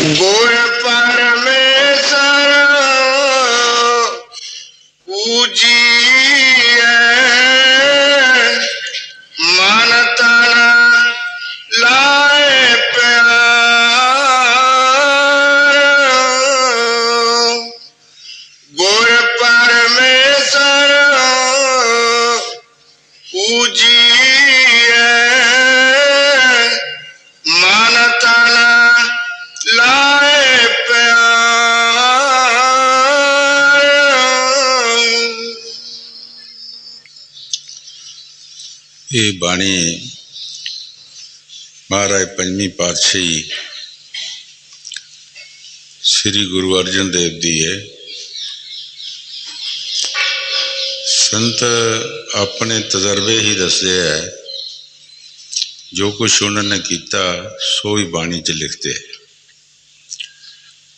गुर परमेश्वर पूजिए मन तन लाए प्यार। गुर परमेश्वर पूजिए मन तन लाए प्यार। ये बाणी महाराज पंजवीं पातशाही श्री गुरु अर्जन देव जी है। संत अपने तजर्बे ही दसते है, जो कुछ उन्होंने किया सो ही बाणी च लिखते है।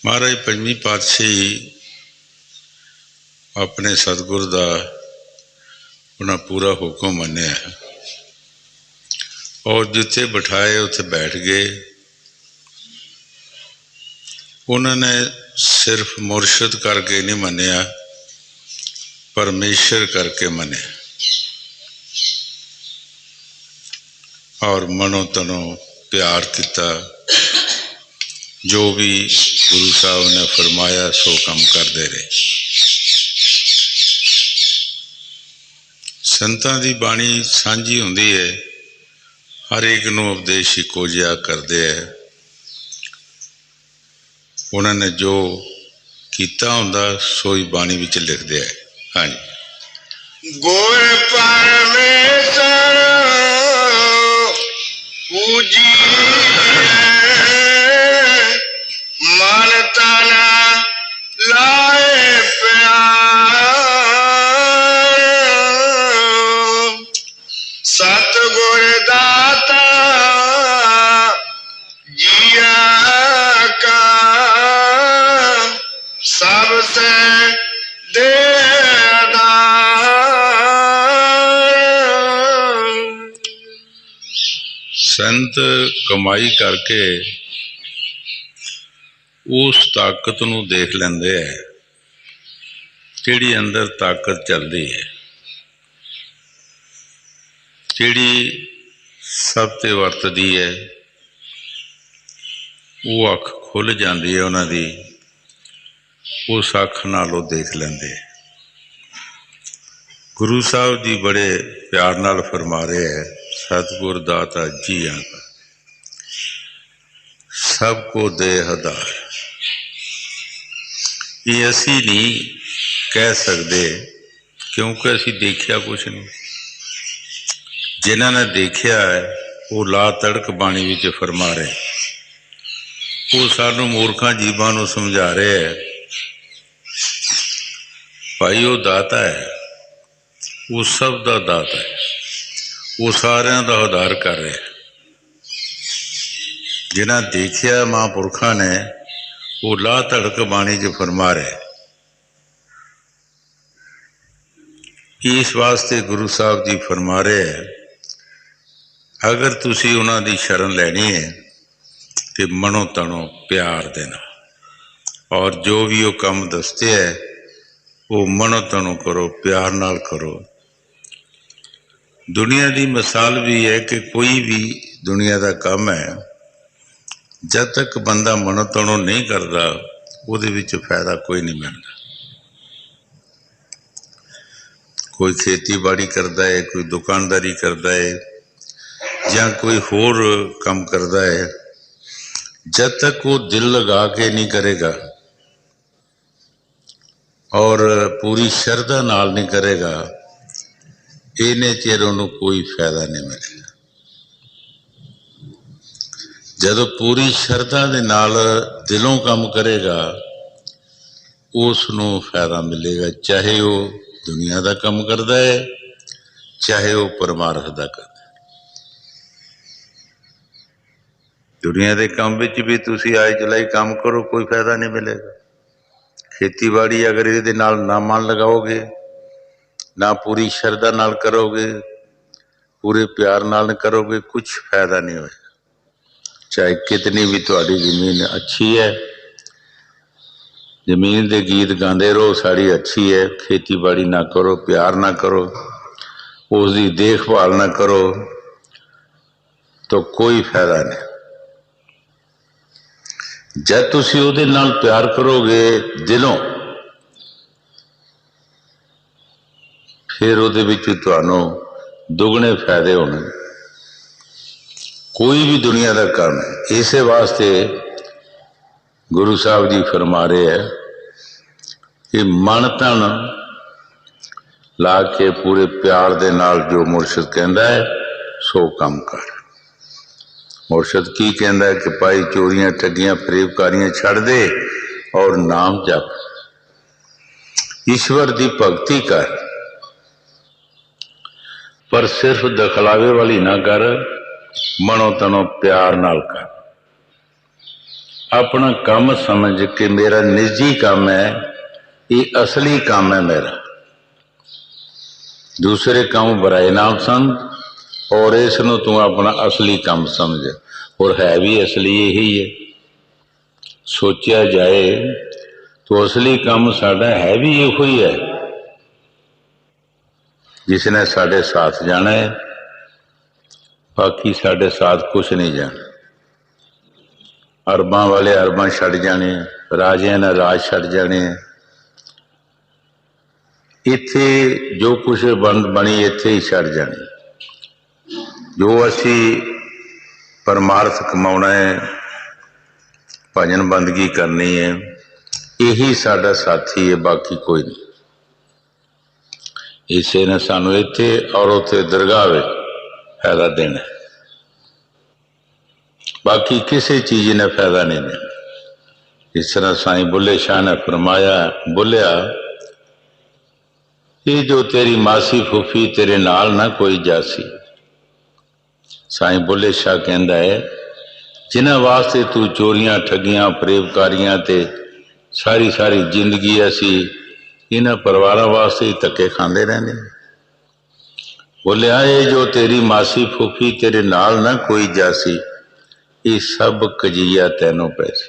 महाराज पंजवीं पातशाही अपने सतगुरु का उन्हें पूरा हुक्म मन्निया और जिथे बिठाए उत्थे बैठ गए। उन्होंने सिर्फ मुर्शद करके नहीं मन्निया, परमेश्वर करके मन्निया और मनो तनो प्यार किया। जो भी गुरु साहब ने फरमाया सो काम करते रहे। संतां दी बाणी सांझी हुंदी है, हर एक नूं उपदेश इक्को जिहा करदे है। उन्होंने जो कीता हुंदा सो ही बाणी विच लिखदे है। हाँ जी। गुर परमेश्वर पूजिए मन तन लाए प्यार। सतगुर दाता जिया का सबसे संत कमाई करके उस ताकत नूं देख लेंदे है जिहड़ी अंदर ताकत चलदी है, जिहड़ी सब ते वरतदी है। वो अख खुल जाती है उन्हां दी, उस अख नाल वो देख लेंदे। गुरु साहब जी बड़े प्यार नाल फरमा रहे हैं, सतगुर दाता जिया का सबको दे हदार। ये असी नहीं कह सकते क्योंकि असी देखिया कुछ नहीं। जिन्हों ने देखिया है वो ला तड़क बाणी विच फरमा रहे, वो सानू मूर्खां जीवां नूं समझा रहे है भाई वो दाता है, वो सब का दाता है, वो सारियां दा उद्धार कर रहे। जिन्हें देखिया महापुरखा ने वो ला धड़क बाणी च फरमा रहे। इस वास्ते गुरु साहब जी फरमा रहे हैं, अगर तुसी उन्हां दी शरण लैनी है तो मनो तनो प्यार देना, और जो भी वो काम दसते है वो मनो तनो करो, प्यार नाल करो। दुनिया की मिसाल भी है कि कोई भी दुनिया का काम है, जब तक बंदा मनो तनो नहीं करता उहदे विच फायदा कोई नहीं मिलता। कोई खेती बाड़ी करता है, कोई दुकानदारी करता है या कोई होर काम करता है, जब तक वो दिल लगा के नहीं करेगा और पूरी श्रद्धा नाल नहीं करेगा, इन्ने चिर उन्हें कोई फायदा नहीं मिलेगा। जदों पूरी श्रद्धा दे नाल दिलों काम करेगा उसनों फायदा मिलेगा, चाहे वो दुनिया का काम करता है चाहे वो परमार्थ का करता है। दुनिया के काम विच भी तुसी आए चलाई काम करो, कोई फायदा नहीं मिलेगा। खेती बाड़ी अगर ये ना मन लगाओगे, ना पूरी श्रद्धा नाल करोगे, पूरे प्यार नाल करोगे, कुछ फायदा नहीं होगा। चाहे कितनी भी तुहाडी जमीन अच्छी है, जमीन के गीत गाते रहो साड़ी अच्छी है, खेती बाड़ी ना करो, प्यार ना करो, उसकी देखभाल ना करो, तो कोई फायदा नहीं। जब तुसी उहदे नाल प्यार करोगे दिलों, फिर उहदे विच तुहानू दुगने फायदे होने। कोई भी दुनिया का काम है, इसे वास्ते गुरु साहब जी फरमा रहे हैं कि मन तन ला के पूरे प्यार दे नाल जो मुर्शद कहता है सो काम कर। मुर्शद की कहता है कि भाई चोरियां ठगियां फरेबकारियां छड़ दे और नाम जप, ईश्वर की भगती कर, पर सिर्फ दखलावे वाली ना कर, मनो तनो प्यार नाल कर। अपना काम समझ के मेरा निजी काम है, ये असली काम है मेरा, दूसरे काम बुराई नाम समझ और इसनों तू अपना असली काम समझ, और है भी असली यही है। सोचा जाए तो असली काम साडा है भी यो ही है, जिसने साडे साथ जाना है, बाकी साडे साथ कुछ नहीं जाना। अरबां वाले अरबां छड़ जाने, राजियां ने राज छड़ जाने, इत्थे जो कुछ बनी इत्थे ही छड़ जानी। जो असी परमार्थ कमाना है, भजन बंदगी करनी है, यही साडा साथी है, बाकी कोई नहीं। इसे ने सानू इत्थे और उत्थे दरगाह में फायदा देना, बाकी किसी चीज ने फायदा नहीं देना। इस तरह साईं बुल्ले शाह ने फरमाया, बोलिया ये जो तेरी मासी फूफी तेरे नाल ना कोई जासी। साईं बुल्ले शाह कहता है जिन्हां वास्ते तू चोरियां ठगियां फरेबकारियां ते सारी सारी जिंदगी असी इन्हां परिवारां वास्ते ही धक्के खांदे रहने। बोलिया ये जो तेरी मासी फूफी तेरे नाल ना कोई जासी, ये सब कजीया तैनों पैसे।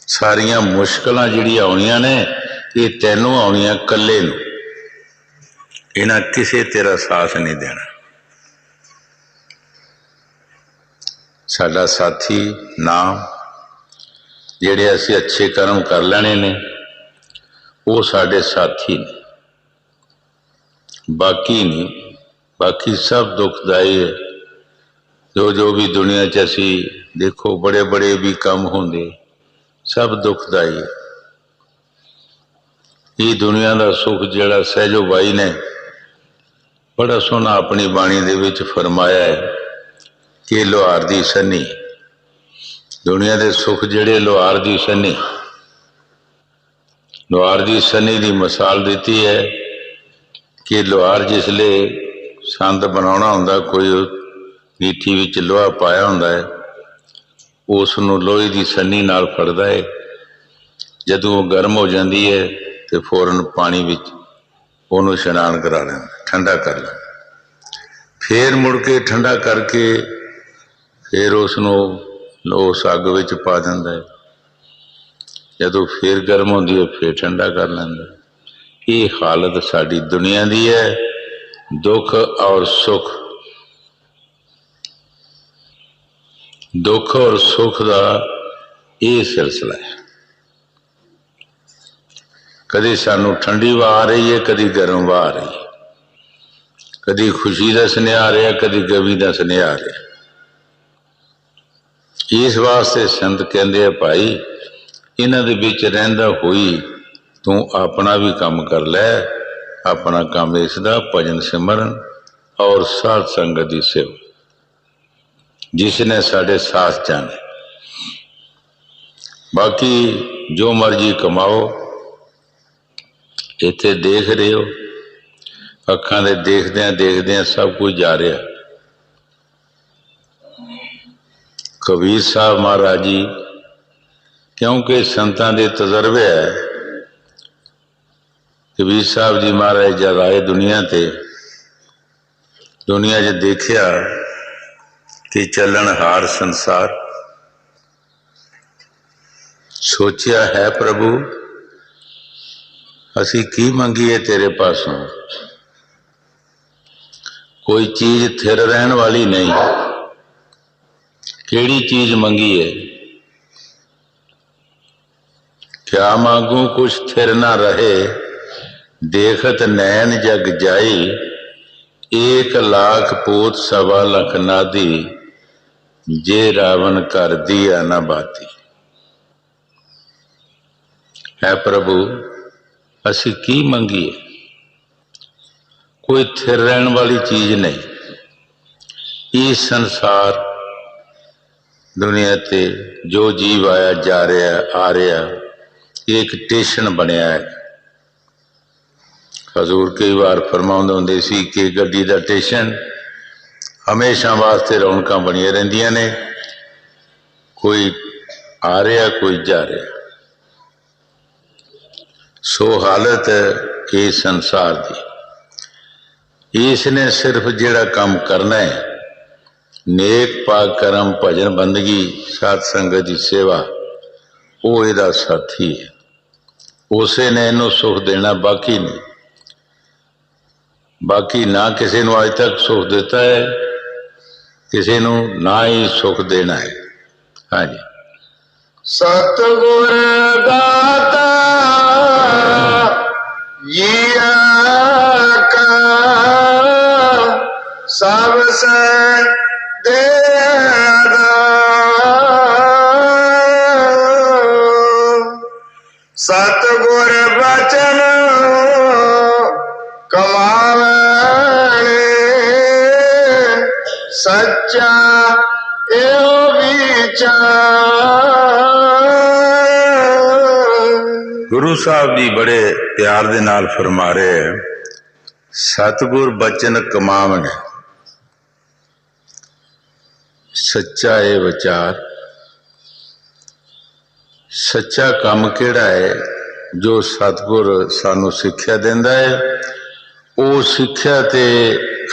सारियां मुश्किलां जिहड़ियां आउणियां ने ये तैनों आउणियां कल्ले नूं, इन्हां किसे तेरा साथ नहीं देना। साडा साथी नाम जिहड़े असीं अच्छे कर्म कर लेने ने वो साडे साथी ने, बाकी नहीं। बाकी सब दुखदाई है। जो भी दुनिया च असी देखो बड़े बड़े भी काम होंदे सब दुखदाई है। ये दुनिया का सुख जिहड़ा सहजो बाई ने बड़ा सोहना अपनी बाणी दे विच फरमाया है कि लोहार दी सन्नी, दुनिया के सुख जिहड़े लोहार दी सन्नी, लोहार दी सन्नी की मिसाल दी है कि लोहार जिसले संद बनाना होंदा, कोई गीठी विच लोहा पाया होंदा है, उसनूं लोहे की सन्नी नाल फड़दा है। जदों वो गर्म हो जाती है तो फौरन पानी विच उहनूं इशनान करा लेंदा, ठंडा कर लेंदा, फिर मुड़ के ठंडा करके फिर उसनूं उस अग विच पा दिंदा है। जदों फिर गर्म होंदी है फिर ठंडा कर लैंदा। ये हालत साडी दुनिया दी है, दुख और सुख, दुख और सुख का ये सिलसिला है। कदी सानू ठंडी हवा आ रही है, कदी गर्म हवा आ रही है, कदी खुशी का स्नेहा आ रहा, कदी गमी का स्नेहा आ रहा। इस वास्ते संत कहते हैं भाई इन्हां दे विच रहिंदा होई तू अपना भी काम कर लै। अपना काम इसदा भजन सिमरन और साध संगत की सेवा, जिसने साढ़े साथ जाने। बाकी जो मर्जी कमाओ, इत्थे देख रहे हो अखां दे देखदे सब कुछ जा रहा। कबीर साहब महाराज जी, क्योंकि संतां दे तजर्बे है, कबीर साहब जी महाराज जब आए दुनिया ते, दुनिया च देखिया कि चलनहार संसार। सोचिया है प्रभु असी की मंगीए तेरे पासों, कोई चीज थिर रहन वाली नहीं। केड़ी चीज मंगीए? क्या मांगू कुछ थिर ना रहे, देखत नैन जग जाई। 1 लाख पूत 1.25 लाख नादी, जे रावण कर दिया ना बाती। है प्रभु असी की मंगीए? कोई थिर रहन वाली चीज नहीं। ये संसार दुनिया ते जो जीव आया जा रहा आ रहा, एक स्टेशन बनया है। हजूर कई बार फरमाउंदे हुंदे सी कि गड्डी दा स्टेशन हमेशा वास्ते रौनकां बनिया रहिंदियां ने, कोई आ रहा कोई जा रहा। सो हालत ये संसार दी। इसने सिर्फ जिहड़ा काम करना है, नेक पाक कर्म भजन बंदगी साध संगत की सेवा, वो इहदा साथी है। उसे ने इनू सुख देना, बाकी नहीं। बाकी ना किसी ने अज तक सुख दिता है, किसी ने ना ही सुख देना है। हाँ जी। सतगुर दाता जिया का सबसे देदा, सतगुर बचन कमावने, सच्चा एहो विचार। गुरु साहब जी बड़े प्यार दे नाल फरमा रहे हैं, सतगुर बचन कमावने, सच्चा है विचार। सच्चा काम केड़ा है? जो सतगुर सानू सिक्ख्या देंदा है, वो सिक्ख्या ते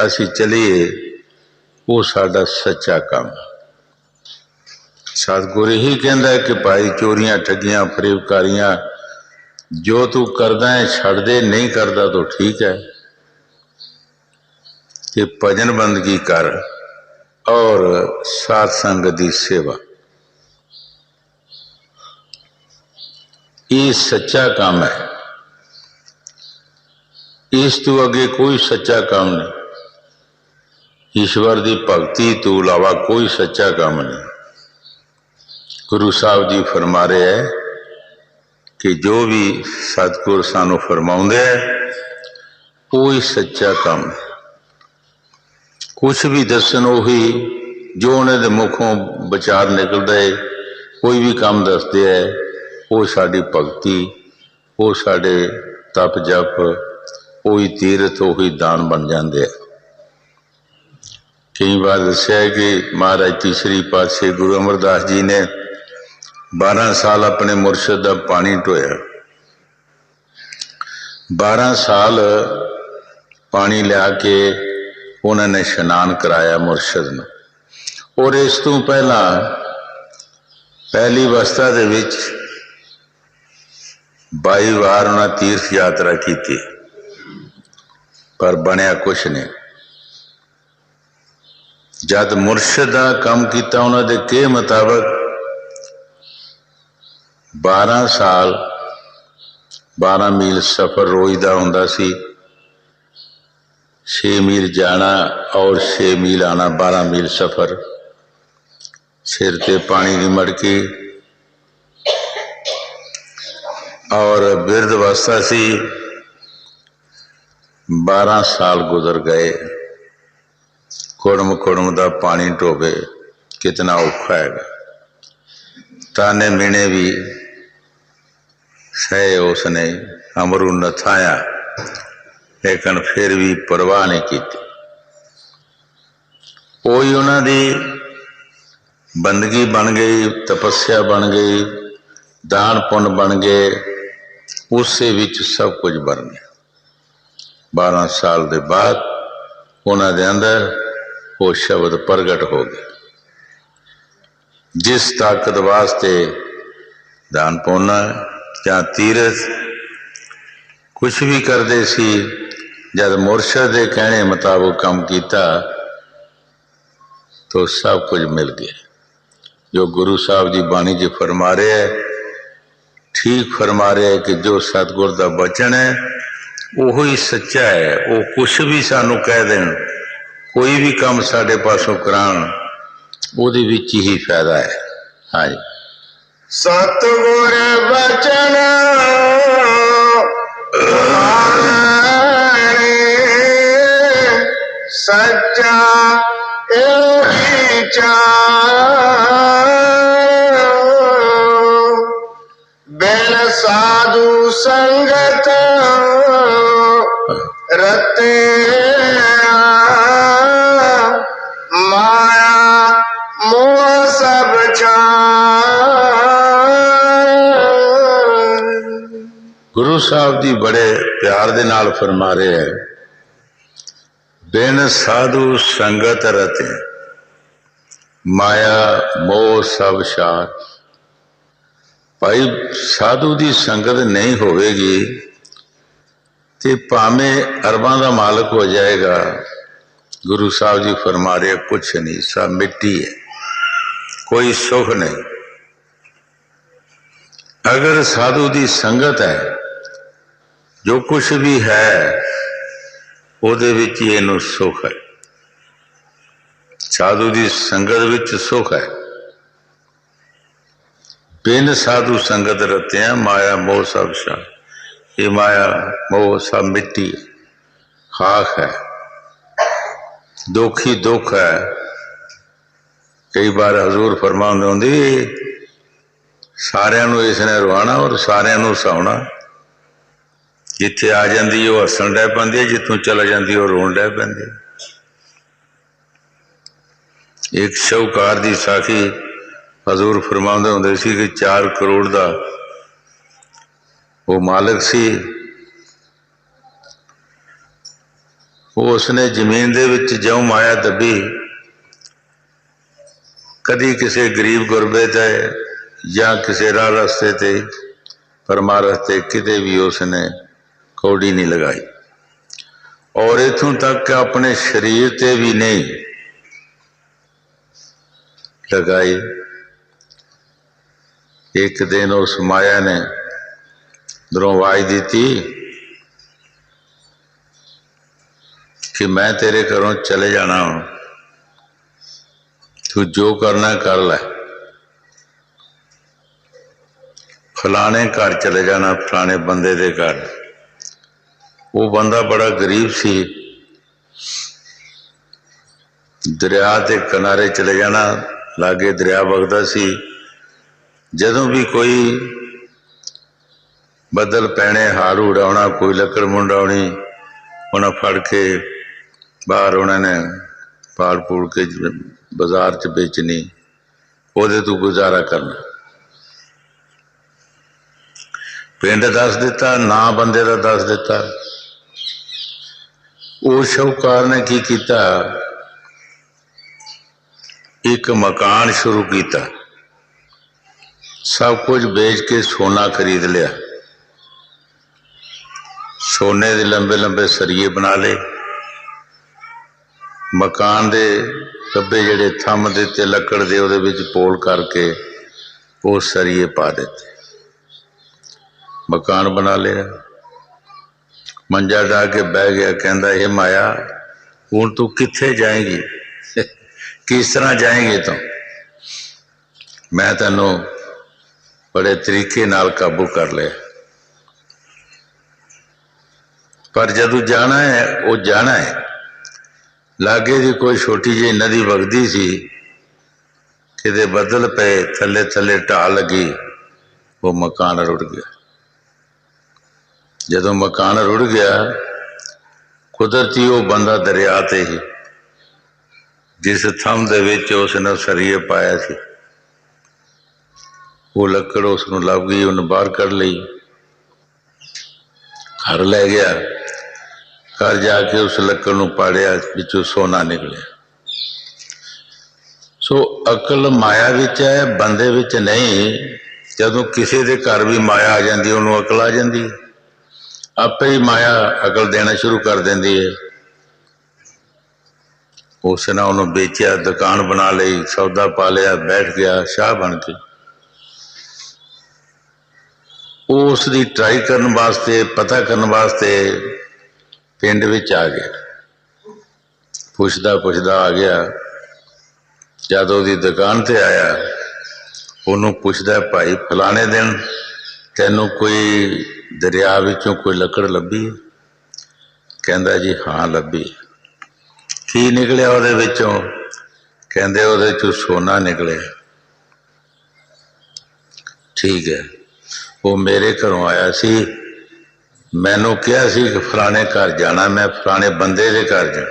असी चलीए, वो साडा सच्चा काम। सतगुर यही कहता है कि भाई चोरियां ठगियां फरेबकारियां जो तू करदा है छड़ दे, नहीं करदा तो ठीक है, कि भजन बंदगी कर और साध संगत की सेवा। ये सच्चा काम है। इस तू अगे कोई सच्चा काम नहीं। ईश्वर की भक्ति तो इलावा कोई सच्चा काम नहीं। गुरु साहब जी फरमा रहे हैं कि जो भी सतगुर सानू फरमाउंदे है वो ही सच्चा काम है। कुछ भी दसन उही जो उन्हें मुखों विचार निकलता है, कोई भी काम दसते है, वो साड़ी भगती, वो साढ़े तप जप, वही तीरथ वही दान बन जाते हैं। कई बार दसिया है कि महाराज तीसरी पातशाही गुरु अमरदास जी ने 12 साल अपने मुर्शद का पानी ढोया। 12 साल पानी लिया के उन्होंने स्नान कराया मुर्शद ने। और इस तो पहला पहली अवस्था दे विच 22 बार उन्हें तीर्थ यात्रा की, पर बनया कुछ नहीं। जद मुर्शद का काम किया उन्होंने के मुताबिक 12 साल 12 मील सफर रोज का हुंदा सी। 6 मील जाना और 6 मील आना, 12 मील सफर। सिर ते पानी की मटकी और बिरध अवस्था सी। 12 साल गुजर गए। कुड़म कुड़म का पानी ढोवे कितना औखा है। ताने मीने भी सहे उसने, अमरू नथाया, लेकिन फिर भी परवाह नहीं की। कोई उन्होंने बंदगी बन गई, तपस्या बन गई, दान पुण्य बन गए, उससे विच सब कुछ बन गया। 12 साल के बाद उन्होंने अंदर वो शब्द प्रगट हो गया। जिस ताकत वास्ते दान पुण्य या तीरथ कुछ भी करते सी, जब मुरशद के कहने मुताबिक काम किया तो सब कुछ मिल गया। जो गुरु साहब जी बाणी जी फरमा रहे है, ठीक फरमा रहे है कि जो सतगुर का वचन है वो ही सच्चा है। वो कुछ भी सानू कह देन, कोई भी काम साडे पासों करान, ਉਹਦੇ ਵਿੱਚ ही फायदा है। हाँ जी, सतगुर बचन सच्चा बिन साधु संगत रते माया मोह सब गुरु साहब जी बड़े प्यार दे नाल फरमा रहे हैं, बिन साधु संगत रते माया मोह सब शार। भाई साधु की संगत नहीं होवेगी तो भावें अरबां का मालिक हो जाएगा, गुरु साहब जी फरमा रहे कुछ नहीं, सब मिट्टी है, कोई सुख नहीं। अगर साधु की संगत है, जो कुछ भी है ਉਹਦੇ ਵਿੱਚ ਹੀ ਇਹਨੂੰ सुख है। साधु की संगत विच सुख है। बिन साधु संगत रते हैं माया मोह सब शार। ये माया मोह सब मिट्टी है, खाक है, दुख ही दुख है। कई बार हजूर फरमाउंदे हुंदे सारिਆਂ ਨੂੰ इसने रुआना और सारिਆਂ ਨੂੰ हसाउना। जिथे आ जाती है हसन डै पैंदी है, जितों चला जाती है रोन डै पैंदी। एक शाहूकार की साखी हजूर फरमाउंदे हुंदे सी कि 4 करोड़ का वो मालिक सी। वो उसने जमीन दे विच ज्यों माया दबी, कदी किसी गरीब गुरबे ते या किसी राह रस्ते ते परमारथ ते किते भी उसने कौड़ी नहीं लगाई, और इथों तक कि अपने शरीर ते भी नहीं लगाई। एक दिन उस माया ने अंदरों आवाज दी थी कि मैं तेरे घरों चले जाना हूं, तू जो करना कर ले, फलाने घर चले जाना, फलाने बंदे दे घर। वो बंदा बड़ा गरीब सी, दरिया के किनारे चले जाना, लागे दरिया बगदा सी। जदों भी कोई बदल पैने, हाड़ उड़ाउणा, कोई लकड़ मुंडाउणी, उन्हें फड़ के बाहर उन्होंने पाड़ पूड़ के बाजार च बेचनी, ਉਹਦੇ ਤੋਂ गुजारा करना। पिंड दस दिता, ना बंदे का दस दिता। उस शाहूकार ने की किया, एक मकान शुरू किया, सब कुछ बेच के सोना खरीद लिया, सोने के लंबे लंबे सरिये बना ले, मकान दे लब्बे जेड़े थम दिते लकड़ दे उहदे विच पोल करके वो सरिये पा देते, मकान बना लिया। मंजा डा के बह गया, कहता ये माया हुण तू कित्थे जाएगी, किस तरह जाएगी तू, मैं तैनू बड़े तरीके नाल काबू कर लिया, पर जदों जाना है वो जाना है। लागे जी कोई छोटी जी नदी वगदी सी, किते बदल पे, थले थले ढाल लगी, वो मकान रुड़ गया। जदों मकान रुड़ गया, कुदरती वो बंदा दरिया ते ही जिस थम दे विच उसने सरिये पाया सी, वो लकड़ उसनूं लभ गई, उन्हें बाहर कढ़ लई, घर लै गया। घर जाके उस लकड़ नूं पाड़िया, विचों सोना निकलिया। सो अकल माया विच है, बंदे विच नहीं। जदों किसी दे घर भी माया आ जाती उन्होंने अकल आ जाती है, आपे ही माया अकल देना शुरू कर देती है। उसने उन्होंने बेचा, दुकान बना ली, सौदा पा लिया, बैठ गया शाह बन के। उसकी ट्राई करने वास्ते, पता करने वास्ते पिंड विच आ गया, पुछदा पुछदा आ गया। जब उसकी दुकान ते आया, उन्होंने पुछदा, भाई फलाने दिन तेनों कोई दरिया विचों कोई लकड़ लभी? कहंदा जी हाँ लभी। की निकलिया उहदे विचों? कहंदे उहदे चों सोना निकलिया। ठीक है, वो मेरे घरों आया सी, मैनू कहा सी कि फलाने घर जाना, मैं फलाने बंदे दे घर जाना,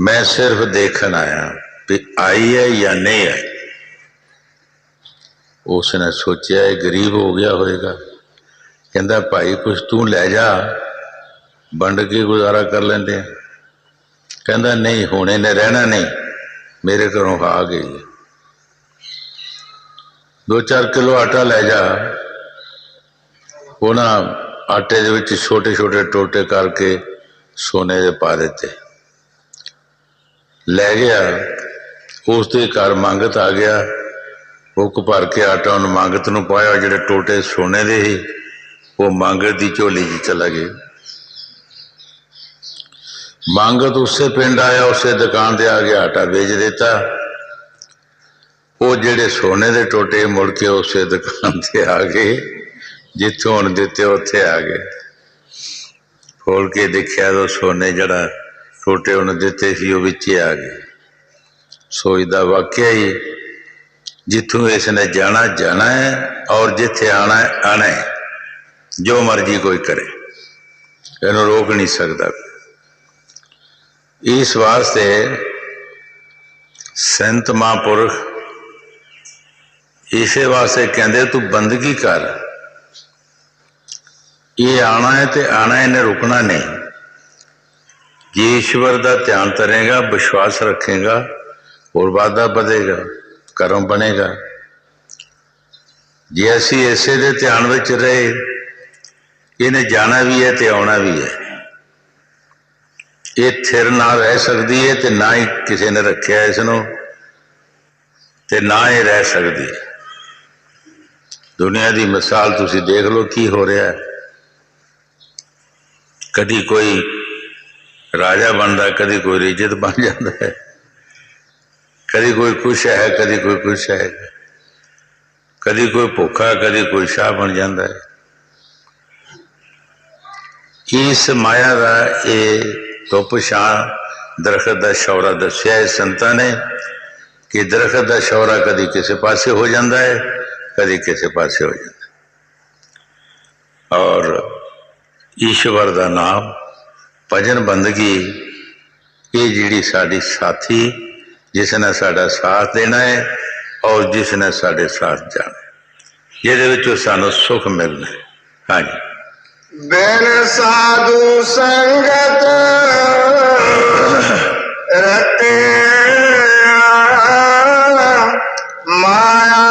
मैं सिर्फ देखन आया भी आई है या नहीं आई। उसने सोचा ये गरीब हो गया होएगा, कहंदा भाई कुछ तू लै जा, वंड के गुजारा कर लेंदे हैं। कहंदा नहीं हुणे ने रहना नहीं, मेरे घरों आ गई है, 2-4 किलो आटा लै जा। उन्हें आटे दे विच छोटे छोटे टोटे करके सोने दे पा दिते, लै गया। उसके घर मंगत आ गया, हुक भर के आटा उन्हें मंगत नूं पाया, जिहड़े टोटे सोने दे ही वो मंगत की झोली च चला गया। मंगत उससे पिंड आया, उससे दुकान ते आ गया, आटा बेच देता। वो जिहड़े सोने दे टोटे मुड़ के उससे दुकान ते आ गए, जिथों हुण दिते उत्थे आ गए। खोल के देखिया तो सोने जड़ा टोटे उन्हें दिते सी वो विचे आ गए। सोचदा वाकया ही जिथों इसने जाना जाना है और जिथे आना है आना है, जो मर्जी कोई करे, इन्हूं रोक नहीं सकता। इस वास्ते संत महापुरख इसे वास्ते कहते तू बंदगी कर, ये आना है तो आना है, इन्हें रुकना नहीं। जे ईश्वर का ध्यान करेगा, विश्वास रखेगा और वादा बढ़ेगा, कर्म बनेगा। जे असी इसे दे ध्यान में रहे, इन्हें जाना भी है तो आना भी है। ये थिर ना रह सकती है तो ना ही किसी ने रखा इसनों, ते ना ही रह सकती। दुनिया की मिसाल तुसी देख लो की हो रहा है। कदी कोई राजा बनता, कदी कोई रिजत बन जाता है, कदी कोई कुछ है, कदी कोई कुछ है, कदी कोई भुखा, कदी कोई शाह बन जाता है। इस माया का ये धुप छां दरखत का शौरा दसिया है संतां ने कि दरखत का शौरा कदी किसी पासे हो जाता है, कदी किसी पासे हो जाता है। और ईश्वर का नाम, भजन बंदगी, ये जिहड़ी साडी साथी जिसने साडा साथ देना है और जिसने साडे साथ जाना है, जिहदे विचों सानूं सुख मिलना है। हाँ जी। बिन साधु संगत रते माया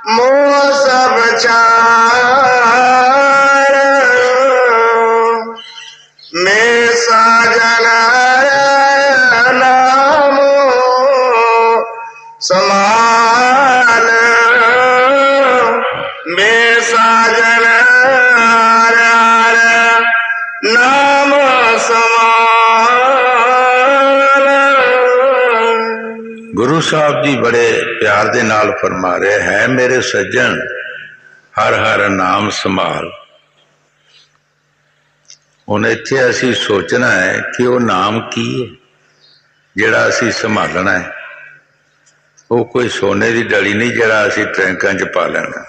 मोह सब चार, मैं साजन नाम समाल, मैं साजन नाम समाल। गुरु साहब जी बड़े प्यार दे नाल फरमा रहे है, मेरे सज्जन हर हर नाम संभाल। हुण इत्थे असीं सोचना है कि वो नाम की है जिहड़ा असीं संभालना है। वो कोई सोने की डली नहीं जिहड़ा असीं टैंकां च पा लेना।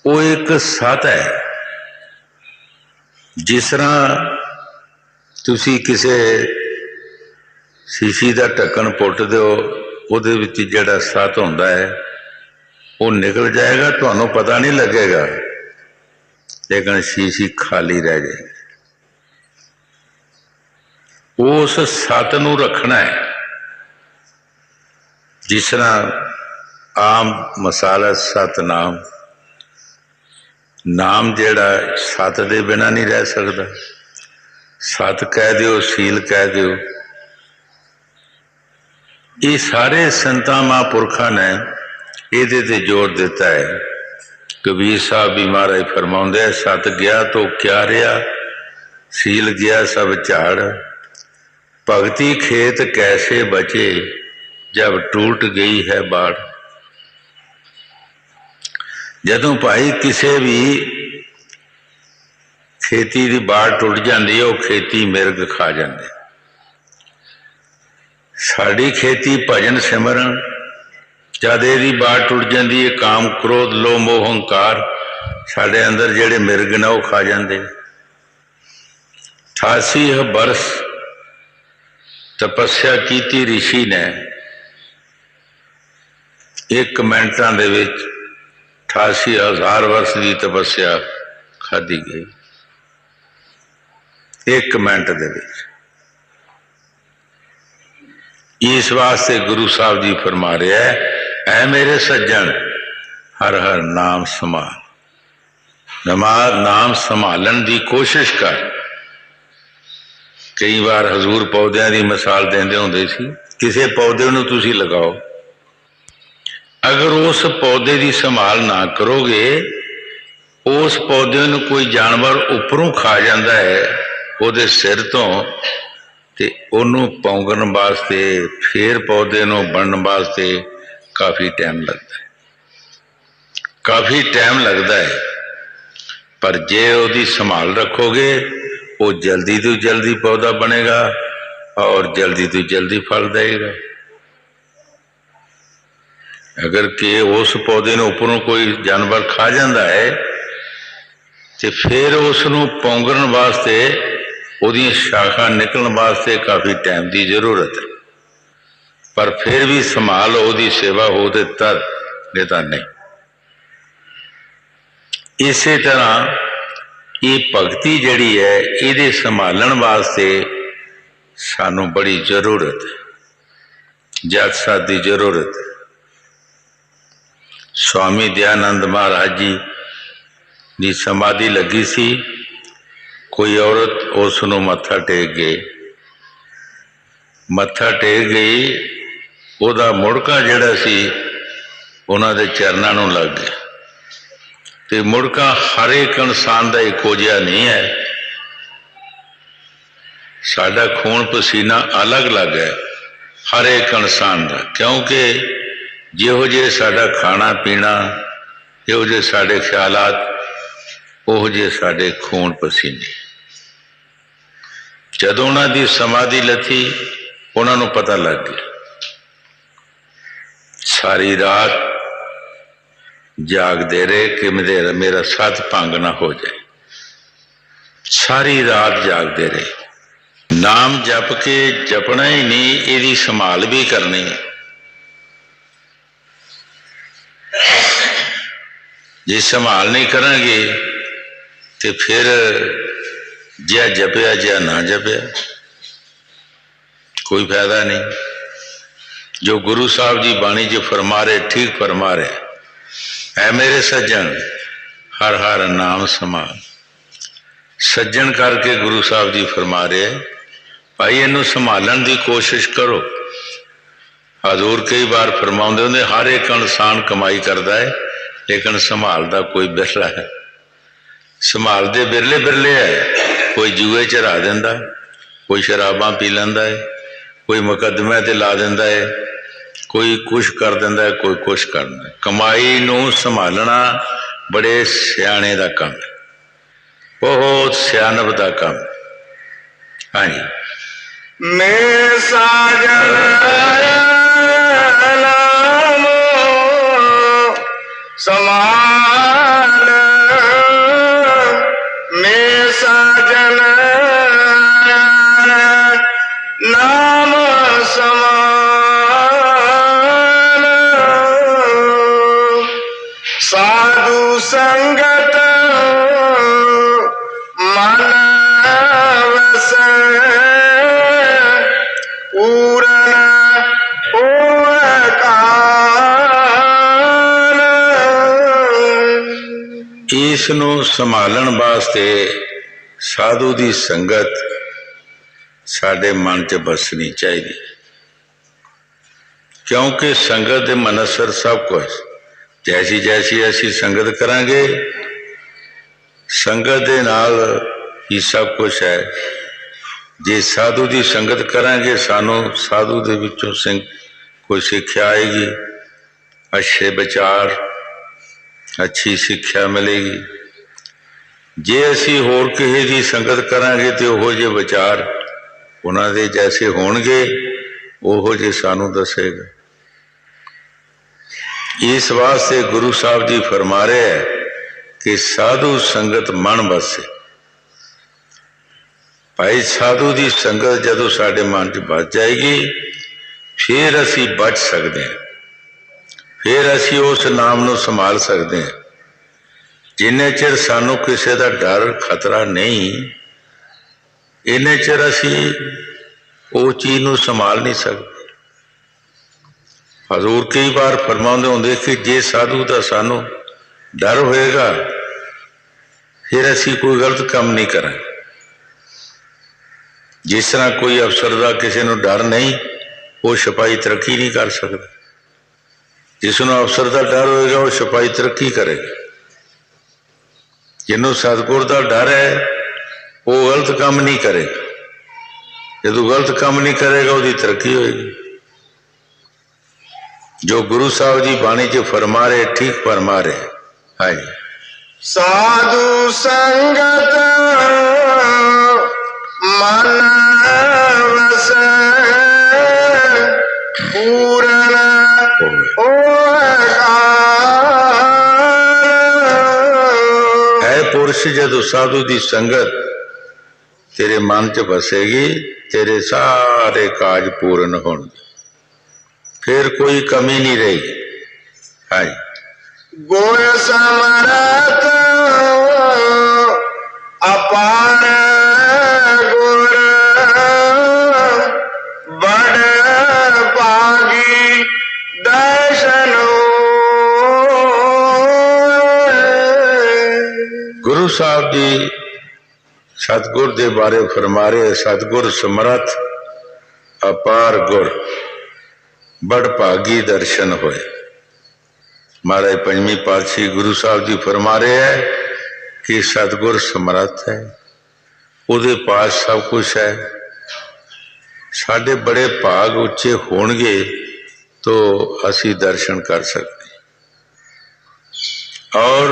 वो एक सत है। जिस तरह तुसी किसी शीशी का ढक्कन पुट दो, उहदे विच जिहड़ा सत हुंदा है वो निकल जाएगा, तुहानूं पता नहीं लगेगा, लेकिन शीशी खाली रह जाएगी। उस सत नूं रखना है। जिस तरह आम मसाला सतनाम, नाम जिहड़ा सत दे बिना नहीं रह सकता। सत कह दिओ, सील कह दिओ, ये सारे संतां महापुरखों ने इहदे ते जोर दिता है। कबीर साहब भी महाराज फरमाउंदे, सत गया तो क्या रहा, सील गया सब झाड़, भगती खेत कैसे बचे जब टूट गई है बाड़। जदों भाई किसी भी खेती की बाड़ टुट जाती है, वह खेती मिर्ग खा जाते। साड़ी खेती भजन सिमरन जद यदी बाड़ टुट जाती है, काम क्रोध लोभ मोह हंकार साढ़े अंदर जेड़े मिर्ग ने वह खा जाते। 88 बरस तपस्या की ऋषि ने, एक मिनटां दे विच 88,000 वर्ष की तपस्या खाधी गई, एक मिनट दे विच। इस वास्ते गुरु साहब जी फरमा रहे हैं, ऐ मेरे सज्जन हर हर नाम संभाल। नाम संभालन की कोशिश कर। कई बार हजूर पौधों की मिसाल देंदे हुंदे सी, किसी पौधे नूं तुसीं लगाओ, अगर उस पौधे की संभाल ना करोगे, उस पौधे नूं कोई जानवर उपरों खा जाता है उहदे सिर तो, ते उहनूं पौंगण वास्ते फिर पौधे नूं बनन वास्ते काफ़ी टाइम लगता है, काफ़ी टाइम लगता है। पर जे उहदी संभाल रखोगे, वो जल्दी तो जल्दी पौधा बनेगा और जल्दी तो जल्दी फल देगा। अगर कि उस पौधे नूं उपरों कोई जानवर खा जाता है, तो फिर उसनूं पौंगण वास्ते, उहदी शाखा निकलण वास्ते काफ़ी टाइम की जरूरत है। पर फिर भी संभाल उहदी सेवा हो तो तर, नहीं तो नहीं। इसे तरह ये भगती जिहड़ी है, इहदे संभालण वास्ते सानू बड़ी जरूरत है, जत सत की जरूरत है। स्वामी दयानंद महाराज जी की समाधि लगी सी, कोई औरत उसनूं मत्था टेक गई, मत्था टेक गई, उहदा मुड़का जिहड़ा सी उन्हां दे चरनां नूं लग गया। तो मुड़का हर एक इंसान का इक्को जिहा नहीं है, साडा खून पसीना अलग अलग है हर एक इंसान का, क्योंकि जिहो जे साडा खाना पीना, जिहो जे साडे ख्यालात, उहो जे साडे खून पसीने। जदों उन्हां दी समाधि लथी, उन्हां नूं पता लग गया, सारी रात जागते रहे कि मेरा सत भंग ना हो जाए। सारी रात जागते रहे, नाम जप के जपना ही नहीं, इसकी संभाल भी करनी है। जे संभाल नहीं करांगे तो फिर जिया जपया जिया ना जपया कोई फायदा नहीं। जो गुरु साहब जी बाणी जो फरमा रहे, ठीक फरमा रहे, ऐ मेरे सज्जन हर हर नाम संभाल। सज्जन करके गुरु साहब जी फरमा रहे भाई, इनू संभालन की कोशिश करो। हजूर कई बार फरमाउंदे हुंदे, हर एक इंसान कमाई करता है, लेकिन संभालता कोई बिरला है। संभालते बिरले बिरले है, कोई जुए च हरा दिंदा, कोई शराबां पी लैंदा है, कोई मुकदमे ते ला दिंदा है, कोई कुछ कर दिंदा है, कोई कुछ करना। कमाई नूं संभालना बड़े सियाणे दा काम है, बहुत सियाणप दा काम। हाँ जी। मैं साजन नाम संभाल, मैं साजन नाम संभाल, साधु संगत मन वसै, पूरन होए का ਇਸ ਨੂੰ ਸੰਭਾਲਣ ਵਾਸਤੇ ਸਾਧੂ ਦੀ ਸੰਗਤ ਸਾਡੇ ਮਨ 'ਚ ਬਸਣੀ ਚਾਹੀਦੀ, ਕਿਉਂਕਿ ਸੰਗਤ ਦੇ ਮਨਸਰ ਸਭ ਕੁਝ। ਜੈਸੀ ਜੈਸੀ ਅਸੀਂ ਸੰਗਤ ਕਰਾਂਗੇ, ਸੰਗਤ ਦੇ ਨਾਲ ਹੀ ਸਭ ਕੁਛ ਹੈ। ਜੇ ਸਾਧੂ ਦੀ ਸੰਗਤ ਕਰਾਂਗੇ, ਸਾਨੂੰ ਸਾਧੂ ਦੇ ਵਿੱਚੋਂ ਕੋਈ ਸਿੱਖਿਆ ਆਏਗੀ, ਅੱਛੇ ਵਿਚਾਰ, ਅੱਛੀ ਸਿੱਖਿਆ ਮਿਲੇਗੀ। ਜੇ ਅਸੀਂ ਹੋਰ ਕਿਸੇ ਦੀ ਸੰਗਤ ਕਰਾਂਗੇ ਤੇ ਉਹੋ ਜਿਹੇ ਵਿਚਾਰ ਉਹਨਾਂ ਦੇ ਜੈਸੇ ਹੋਣਗੇ, ਉਹੋ ਜਿਹੇ ਸਾਨੂੰ ਦੱਸੇਗਾ। ਇਸ ਵਾਸਤੇ ਗੁਰੂ ਸਾਹਿਬ ਜੀ ਫਰਮਾ ਰਹੇ ਹੈ ਕਿ ਸਾਧੂ ਸੰਗਤ ਮਨ ਬਸੇ। ਭਾਈ ਸਾਧੂ ਦੀ ਸੰਗਤ ਜਦੋਂ ਸਾਡੇ ਮਨ 'ਚ ਬਚ ਜਾਏਗੀ, ਫਿਰ ਅਸੀਂ ਬਚ ਸਕਦੇ ਹਾਂ, ਫਿਰ ਅਸੀਂ ਉਸ ਨਾਮ ਨੂੰ ਸੰਭਾਲ ਸਕਦੇ ਹਾਂ। ਜਿੰਨੇ ਚਿਰ ਸਾਨੂੰ ਕਿਸੇ ਦਾ ਡਰ ਖਤਰਾ ਨਹੀਂ, ਇੰਨੇ ਚਿਰ ਅਸੀਂ ਉਹ ਚੀਜ਼ ਨੂੰ ਸੰਭਾਲ ਨਹੀਂ ਸਕਦੇ। ਹਜ਼ੂਰ ਕਈ ਵਾਰ ਫਰਮਾਉਂਦੇ ਹੁੰਦੇ ਕਿ ਜੇ ਸਾਧੂ ਦਾ ਸਾਨੂੰ ਡਰ ਹੋਏਗਾ, ਫਿਰ ਅਸੀਂ ਕੋਈ ਗਲਤ ਕੰਮ ਨਹੀਂ ਕਰਾਂਗੇ। ਜਿਸ ਤਰ੍ਹਾਂ ਕੋਈ ਅਫਸਰ ਦਾ ਕਿਸੇ ਨੂੰ ਡਰ ਨਹੀਂ, ਉਹ ਸਿਪਾਹੀ ਤਰੱਕੀ ਨਹੀਂ ਕਰ ਸਕਦਾ। ਜਿਸ ਨੂੰ ਅਫਸਰ ਦਾ ਡਰ ਹੋਏਗਾ, ਉਹ ਸਿਪਾਹੀ ਤਰੱਕੀ ਕਰੇਗਾ। ਜਿਹਨੂੰ ਸਤਿਗੁਰ ਦਾ ਡਰ ਹੈ, ਉਹ ਗਲਤ ਕੰਮ ਨਹੀਂ ਕਰੇਗਾ। ਜਦੋਂ ਗਲਤ ਕੰਮ ਨਹੀਂ ਕਰੇਗਾ, ਉਹਦੀ ਤਰੱਕੀ ਹੋਏਗੀ। ਜੋ ਗੁਰੂ ਸਾਹਿਬ ਜੀ ਬਾਣੀ 'ਚ ਫਰਮਾ ਰਹੇ, ਠੀਕ ਫਰਮਾ ਰਹੇ। ਹਾਂਜੀ, ਸਾਧੂ ਸੰਗਤ ਮਨ ਵਸੈ, ਪੂਰਨ ਹੈ ਪੁਰਸ਼। ਜਦੋਂ ਸਾਧੂ ਦੀ ਸੰਗਤ ਤੇਰੇ ਮਨ 'ਚ ਵਸੇਗੀ, ਤੇਰੇ ਸਾਰੇ ਕਾਜ ਪੂਰਨ ਹੋਣਗੇ, ਫਿਰ ਕੋਈ ਕਮੀ ਨਹੀਂ ਰਹੇਗੀ। ਹਾਂਜੀ, ਗੁਰ ਸਮਰਥ ਅਪਾਰ ਗੁਰ, ਬੜ ਭਾਗੀ ਦਰਸ਼ਨ। ਗੁਰੂ ਸਾਹਿਬ ਜੀ ਸਤਿਗੁਰ ਦੇ ਬਾਰੇ ਫਰਮਾ ਰਹੇ, ਸਤਿਗੁਰ ਸਮਰੱਥ ਅਪਾਰ ਗੁਰ, ਬੜ ਭਾਗੀ ਦਰਸ਼ਨ ਹੋਏ। ਮਹਾਰਾਜ ਪੰਜਵੀਂ ਪਾਤਸ਼ਾਹੀ ਗੁਰੂ ਸਾਹਿਬ ਜੀ ਫਰਮਾ ਰਹੇ ਹੈ ਕਿ ਸਤਿਗੁਰ ਸਮਰੱਥ ਹੈ, ਉਹਦੇ ਪਾਸ ਸਭ ਕੁਛ ਹੈ। ਸਾਡੇ ਬੜੇ ਭਾਗ ਉੱਚੇ ਹੋਣਗੇ ਤਾਂ ਅਸੀਂ ਦਰਸ਼ਨ ਕਰ ਸਕਦੇ, ਔਰ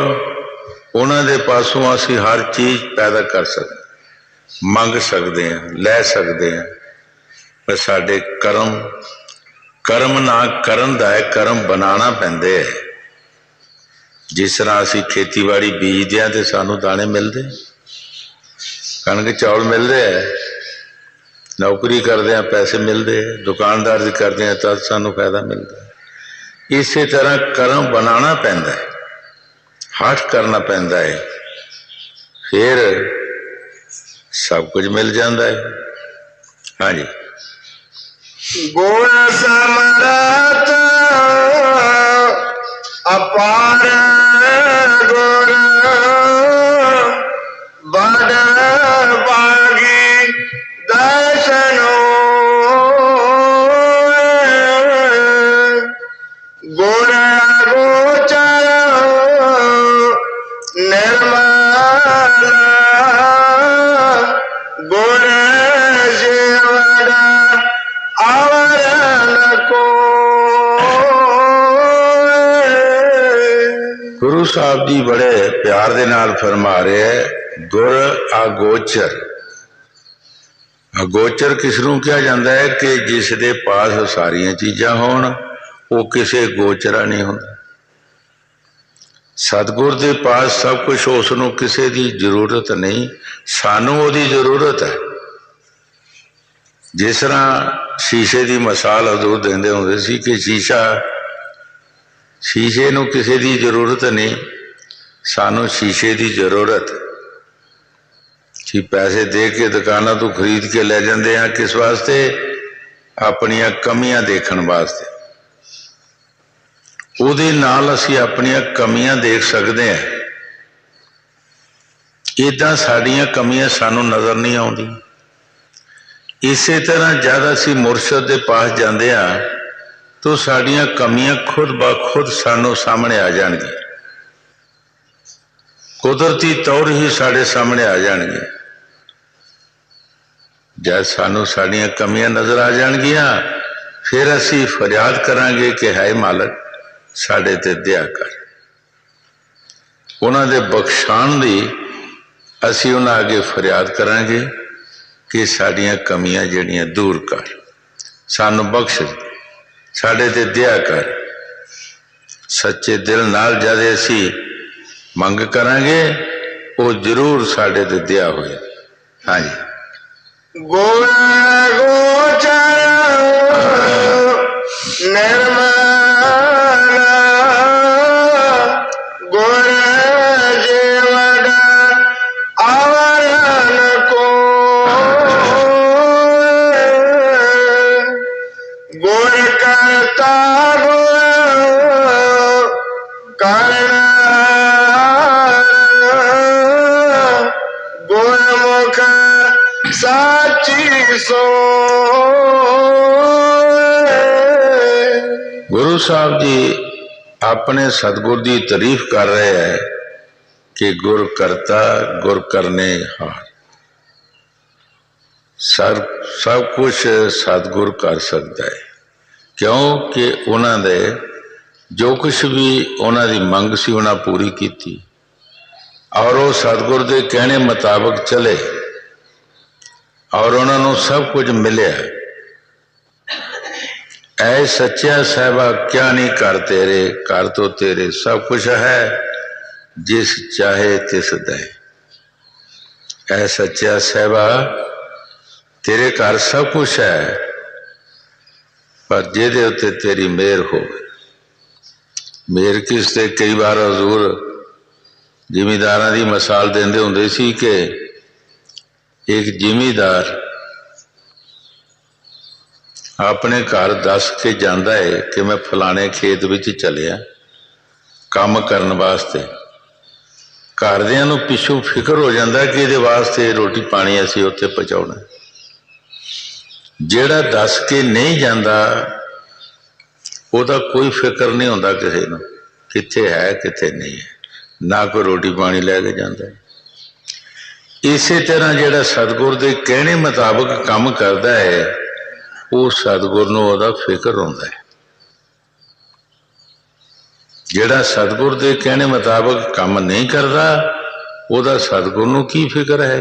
ਉਹਨਾਂ ਦੇ ਪਾਸੋਂ ਅਸੀਂ ਹਰ ਚੀਜ਼ ਪੈਦਾ ਕਰ ਸਕਦੇ, ਮੰਗ ਸਕਦੇ ਹਾਂ, ਲੈ ਸਕਦੇ ਹਾਂ। ਪਰ ਸਾਡੇ ਕਰਮ ਨਾ ਕਰਨ ਦਾ ਹੈ, ਕਰਮ ਬਣਾਉਣਾ ਪੈਂਦੇ ਹੈ। ਜਿਸ ਤਰ੍ਹਾਂ ਅਸੀਂ ਖੇਤੀਬਾੜੀ ਬੀਜਦੇ ਹਾਂ ਤੇ ਸਾਨੂੰ ਦਾਣੇ ਮਿਲਦੇ, ਕਣਕ ਚੌਲ ਮਿਲਦੇ ਹੈ, ਨੌਕਰੀ ਕਰਦੇ ਹਾਂ ਪੈਸੇ ਮਿਲਦੇ ਹੈ, ਦੁਕਾਨਦਾਰੀ ਕਰਦੇ ਹਾਂ ਤਾਂ ਸਾਨੂੰ ਫਾਇਦਾ ਮਿਲਦਾ। ਇਸੇ ਤਰ੍ਹਾਂ ਕਰਮ ਬਣਾਉਣਾ ਪੈਂਦਾ ਹੈ, ਹੱਠ ਕਰਨਾ ਪੈਂਦਾ ਹੈ, ਫਿਰ ਸਭ ਕੁਝ ਮਿਲ ਜਾਂਦਾ ਹੈ। ਹਾਂਜੀ, ਗੁਰ ਸਮਰਥ ਅਪਾਰ ਗੁਰ, ਬੜ ਭਾਗੀ ਦਰਸ਼ਨ। ਗੁਰ ਗੋਚਰ ਨਿਰਮਲ, ਗੁਰ ਜੀਵਨ ਆਵਰਨ ਕੋ। ਗੁਰੂ ਸਾਹਿਬ ਜੀ ਬੜੇ ਪਿਆਰ ਦੇ ਨਾਲ ਫਰਮਾ ਰਹੇ ਹੈ, ਗੁਰ ਅਗੋਚਰ। ਅਗੋਚਰ ਕਿਸ ਨੂੰ ਕਿਹਾ ਜਾਂਦਾ ਹੈ? ਕਿ ਜਿਸ ਦੇ ਪਾਸ ਸਾਰੀਆਂ ਚੀਜ਼ਾਂ ਹੋਣ, ਉਹ ਕਿਸੇ ਗੋਚਰਾ ਨਹੀਂ ਹੁੰਦਾ। ਸਤਿਗੁਰ ਦੇ ਪਾਸ ਸਭ ਕੁਛ, ਉਸ ਨੂੰ ਕਿਸੇ ਦੀ ਜ਼ਰੂਰਤ ਨਹੀਂ, ਸਾਨੂੰ ਉਹਦੀ ਜ਼ਰੂਰਤ ਹੈ। ਜਿਸ ਤਰ੍ਹਾਂ ਸ਼ੀਸ਼ੇ ਦੀ ਮਿਸਾਲ ਹਜ਼ੂਰ ਦਿੰਦੇ ਹੁੰਦੇ ਸੀ ਕਿ ਸ਼ੀਸ਼ੇ ਨੂੰ ਕਿਸੇ ਦੀ ਜ਼ਰੂਰਤ ਨਹੀਂ, ਸਾਨੂੰ ਸ਼ੀਸ਼ੇ ਦੀ ਜ਼ਰੂਰਤ। ਕਿ ਪੈਸੇ ਦੇ ਕੇ ਦੁਕਾਨਾਂ ਤੋਂ ਖਰੀਦ ਕੇ ਲੈ ਜਾਂਦੇ ਹਾਂ, ਕਿਸ ਵਾਸਤੇ? ਆਪਣੀਆਂ ਕਮੀਆਂ ਦੇਖਣ ਵਾਸਤੇ। ਉਹਦੇ ਨਾਲ ਅਸੀਂ ਆਪਣੀਆਂ ਕਮੀਆਂ ਦੇਖ ਸਕਦੇ ਹਾਂ, इदां साड़ियां कमियां सानू नज़र नहीं आउंदियां। इसे तरह जद असी मुरशद के पास जाते हाँ तो साड़ियां कमियां खुद ब खुद सानू सामने आ जाएंगी, कुदरती तौर ही साढ़े सामने आ जाएंगी। जब सानू साड़ियां कमियां नज़र आ जाएंगियां फिर असी फरियाद करांगे कि है मालक साढ़े ते दया कर। उन्हां दे बख्शाण दी असी उन्हां अगे फरियाद करांगे कि साड़ियां कमियां जिहड़ियां दूर कर, सानू बख्श, साढ़े ते दया कर। सच्चे दिल नाल जद असी मंग करांगे वो जरूर साढ़े ते दया होए। हाँ जी। गोचर निर्मल गुर जीवन आवरण को गुर करता कर्ण गुरमुख साची सो। गुरु साहब जी अपने सतगुर की तारीफ कर रहे हैं कि गुर करता गुर करने हार। सब कुछ सतगुर कर सकता है, क्योंकि उन्होंने जो कुछ भी उन्होंने मंग सी उन्हें पूरी की और वो सतगुर के कहने मुताबिक चले और उन्होंने सब कुछ मिले। ऐ सच्चा साहिबा क्या नहीं कर तेरे, कर तो तेरे सब कुछ है, जिस चाहे तिस दे। ऐ सच्चा साहिबा तेरे घर सब कुछ है, पर जिहदे उत्ते तेरी मेहर हो। मेहर किस ते? कई बार हजूर जिमीदारां दी मिसाल देंदे हुंदे सी कि एक जिमीदार अपने घर दस के जाता है कि मैं फलाने खेत विच चलिया काम करने वास्ते। घरदियां नूं पिछों फिक्र हो जाता कि इहदे वास्ते रोटी पानी असीं उत्थे पहुँचाउणा। जिहड़ा दस के नहीं जाता उहदा कोई फिक्र नहीं हुंदा किसी नूं कित्थे है कित्थे नहीं है, ना कोई रोटी पानी लैके जाता है। इसे तरह जिहड़ा सतगुर दे कहने मुताबिक काम करता है वो सतगुर नूं उहदा फिक्र हुंदा है। जिहड़ा सतगुर दे कहने मुताबिक काम नहीं करता उहदा सतगुर नूं की फिक्र है।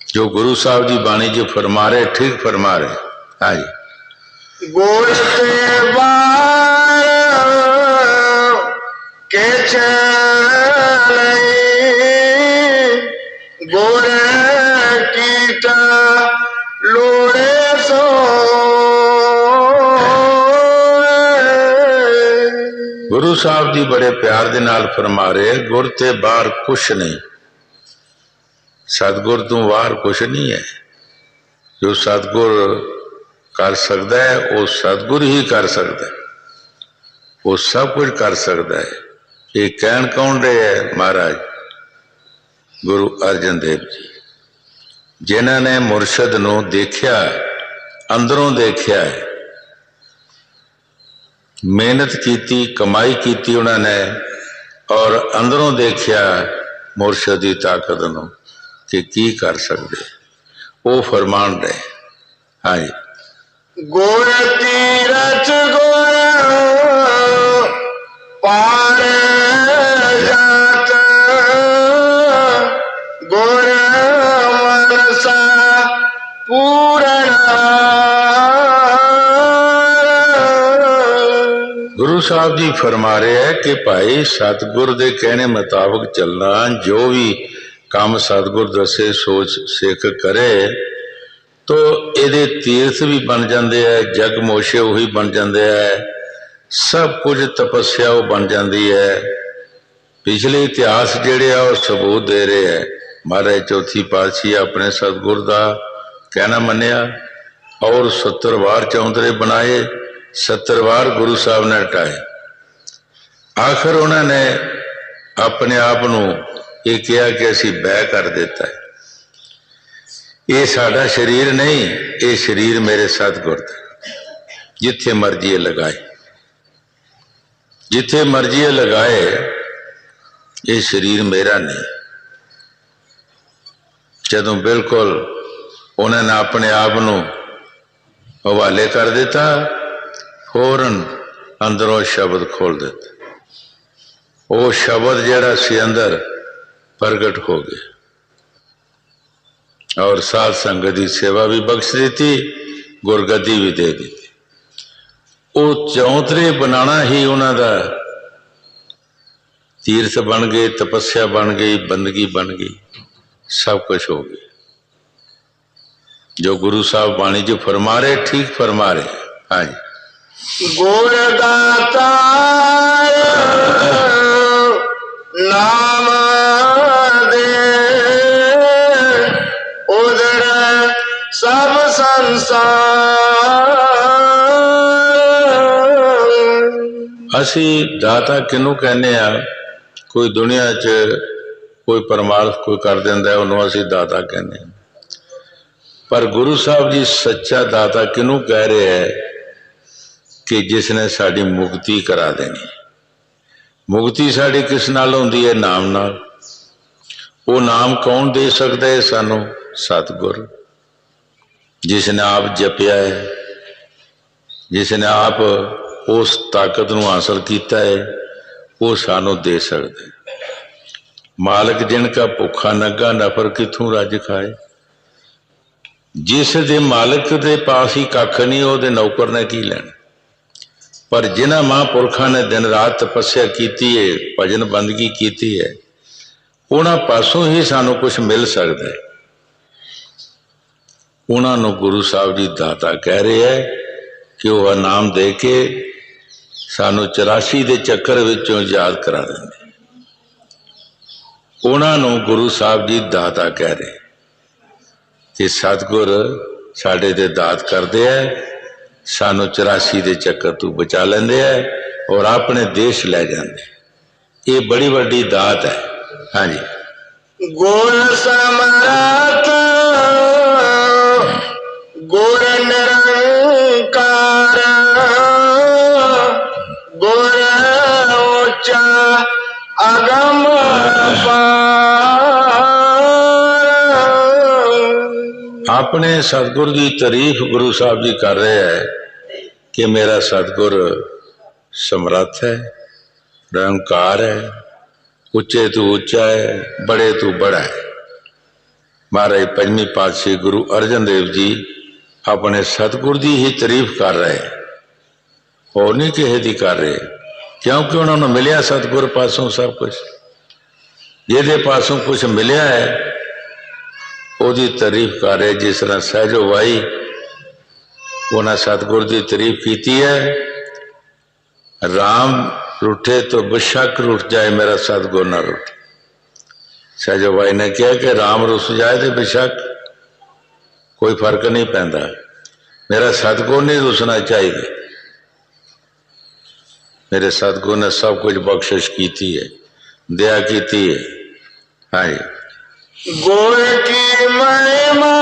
जो गुरु साहब जी बाणी जो फरमा रहे ठीक फरमा रहे। हाँ जी। गोश्ते बार के चले गोरे कीटा लोड़े सो। गुरु साहब जी बड़े प्यार दे नाल फरमा रहे गुर ते बाहर कुछ नहीं, सतगुर तो बाहर कुछ नहीं है। जो सतगुर कर सकता है वो सतगुर ही कर सकता है, वो सब कुछ कर सकता है। ये कहन कौन रहे है? महाराज गुरु अर्जन देव जी, जिन्हों ने मुरशद नूं देखिया, अंदरों देखिया है, मेहनत की, कमाई की उन्होंने और अंदरों देखिया मुरशद की ताकत नूं कि की कर सकते, वो फरमान रहे। हाँ जी। गोर तीरथ गोर पार जात गोर मनसा पूरण। गुरु साहब जी फरमा रहे हैं कि भाई सतगुर दे कहने मुताबिक चलना, जो भी काम सतगुर दसे सोच सिख करे तो ये तीर्थ भी बन जाते हैं, जग मोशे वही बन जाते हैं, सब कुछ तपस्या वो बन जाती है। पिछले इतिहास जेड़े आ सबूत दे रहे हैं। महाराज चौथी पातशाही अपने सतगुर का कहना मनिया और 70 वार चौंतरे बनाए, 70 वार गुरु साहब ने हटाए। आखिर उन्होंने अपने आप नूं ये कहा कि असी बैह कर दिता है। ये साडा शरीर नहीं, ये शरीर मेरे सतगुर दा, जिथे मर्जी लगाए, जिथे मर्जी लगाए, ये शरीर मेरा नहीं। जदों बिल्कुल उन्होंने अपने आप नूं हवाले कर दिता, फौरन अंदरों शब्द खोल दिता। वो शब्द जिहड़ा सी अंदर प्रगट हो गया और साध संगत की सेवा भी बख्श दी, गुरगद्दी भी दे दी। वो चौंतरे बनाना ही उन्हों का तीर्थ बन गए, तपस्या बन गई, बंदगी बन गई, सब कुछ हो गया। जो गुरु साहब बाणी जो फरमा रहे, ठीक फरमा रहे। हाँ जी। गुरदाता नाम दे उधर सब संसार। असी दाता किनू कहने आ? कोई दुनिया च कोई परमार्थ कोई कर देंदा है, उन्होंने असी दाता कहने। पर गुरु साहब जी सच्चा दाता किनू कह रहे हैं? कि जिसने साड़ी मुक्ति करा देनी। मुक्ति साड़ी किस नाल होंदी है? नाम नाल। वो नाम कौन दे सकता है सानू? सतगुर, जिसने आप जपिया है, जिसने आप उस ताकत नू हासिल किया है, वो सानू दे सकता है। मालिक जिनका भुखा नंगा नफर किथों रज खाए। जिस दे मालिक दे पास ही कख नहीं, वो नौकर ने की लेना। पर जिन्हां महापुरखों ने दिन रात तपस्या की है, भजन बंदगी की है, उन्हां पासों ही सानू कुछ मिल सकता है। उन्होंने गुरु साहब जी दाता कह रहे हैं कि वह नाम दे के सानू 84 के चक्कर विचों याद करा देंगे। उन्होंने गुरु साहब जी दाता कह रहे कि सतगुर साडे ते दात करते हैं, सानू 84 के चक्कर तू बचा लेंदे है और अपने देश ले जाते। ये बड़ी वड्डी दात है। हाँ जी। गुर समरथ गुर निरंकार गुर ऊंचा अगम पार। अपने सतगुर की तारीफ गुरु साहब जी कर रहे हैं कि मेरा सतगुर समर्थ है, निरंकार है, उच्चे तू उच्चा है, बड़े तू बड़ा है। महाराज पंजवीं पातशाही गुरु अर्जन देव जी अपने सतगुर की ही तारीफ कर रहे हैं और नहीं किसी की कर रहे, क्योंकि उन्होंने मिलिया सतगुर पासों सब कुछ। जिहदे पासों कुछ मिलिया है ओदी तारीफ कर रहे। जिस तरह सहजो वाई उन्हें सतगुर की तारीफ की है। राम रूठे तो बेशक रूठ जाए, मेरा सतगुर ना रूठे। सहजो भाई ने कहा कि राम रुस जाए तो बेशक कोई फर्क नहीं पैंदा, मेरा सतगुर नहीं रुसना चाहिए। मेरे सतगुर ने सब कुछ बख्शिश की है, दया की है। हाँ जी। गुर की महिमा